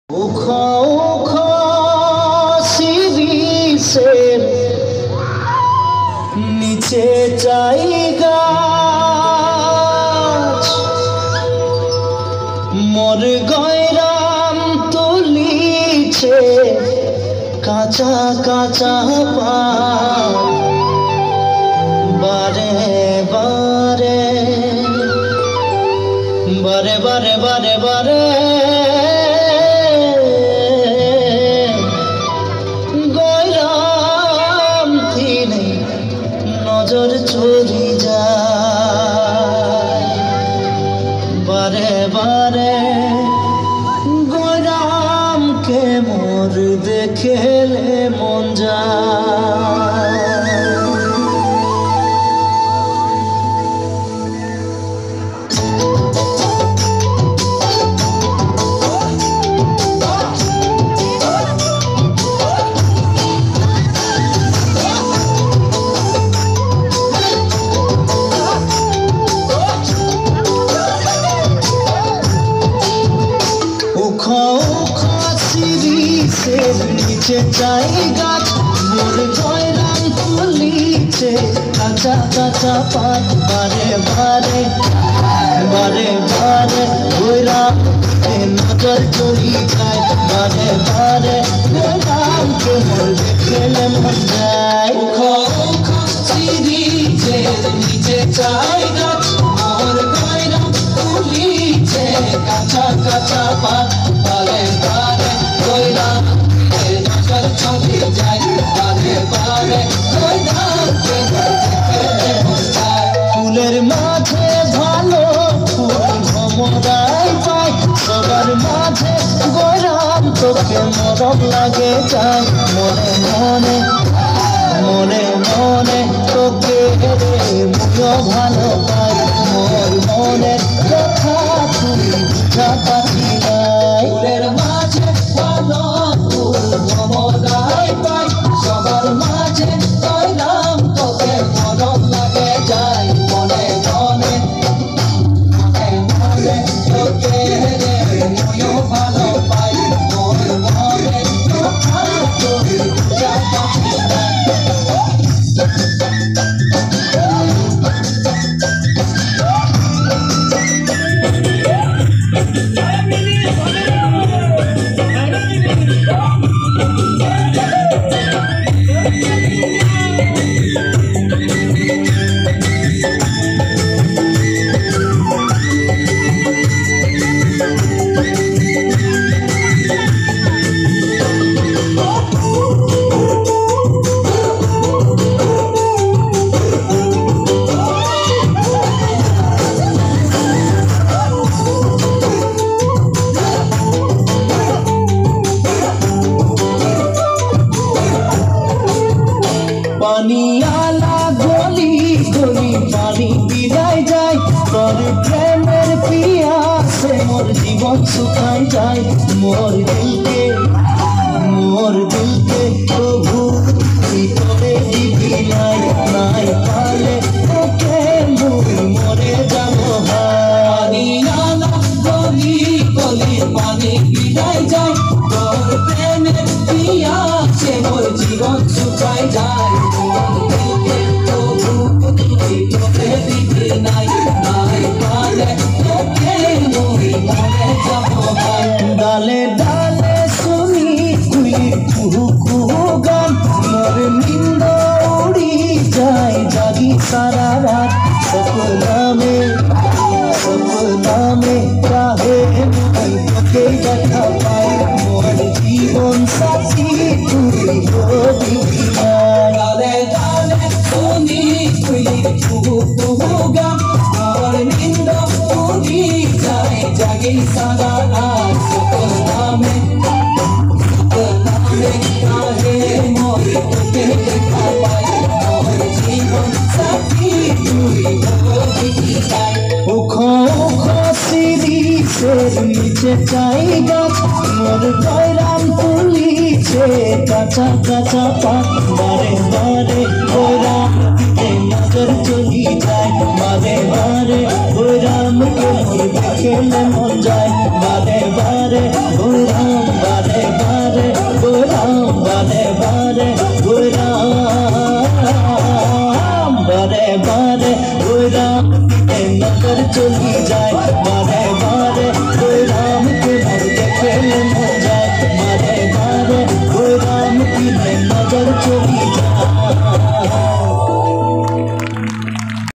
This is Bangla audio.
উখা উখা শিরিষের নিচে জায়গা মোর গয়রাম তুলিছে কাঁচা কাঁচা পাত বারে বারে বারে বারে বারে বারে গয়রাম থিনে নজর চলি যায় বারে বারে গয়রামকে মোর দেখেলে মন যায়। নিচে জায়গা মোর গয়রাম তুলিছে কাঁচা কাঁচা পাত বারে বারে বারে বারে গয়রাম নজর চলি যায় বারে বারে গয়রামকে মোর দেখেলে মন যায়। নিচে জায়গা মোর গয়রাম তুলিছে কাঁচা কাঁচা পাত বারে বারে গয়রাম চলে যায় বারে বারে ফুলের মাঝে ভালো ফুল ভমরাই পায় সবার মাঝে গয়রাম তোকে মরম লাগে যায় মনে মনে মনে মনে তোকে মুখো ভালো পাই মোর মনের কথা তুমি বুঝা পারি নাই। ফুলের মাঝে ভালো ফুল ভমরাই পাই সবার মাঝে গয়রাম তোকে মরম লাগে যায় মনে মনে মনে মনে তোকে মুখো ভালো পাই মোর মনের কথা তুমি বুঝা পারি নাই। পানি আলা গলি গলি পানি বিদায় যায় তোর প্রেমের পিয়াসে মোর জীবন শুকাই যায় মোর দিলকে প্রভু ভিতরে দিবি নাই নাই পালে তোকে মরে যাব পানি আলা গলি গলি পানি বিদায় যায় তোর প্রেমের পিয়াসে মোর জীবন শুকাই যায় ডালে ডালে শুনি তুই কুহু কুহু গান মোর নিন্দ উড়ি যায় জাগি সারা রাত সপনামে কাহে মই তোকে দেখা পাই মোর জীবন সাথী তুই হবি ডালে ডালে শুনি তুই কুহু কুহু গান মোর নিন্দ উড়ি যায় জাগি সারা রাত সপনামে কাহে মই তোকে দেখা পাই মোর জীবন সাথী তুই হবি উখো উখো শিরিষের নিচে জায়গা মোর গয়রাম তুলিছে কাঁচা কাঁচা পাত বারে বারে গয়রাম নজর চলি যায় বারে বারে গয়রামকে মোর দেখেলে মন যায় বারে বারে গয়রাম চলি যায়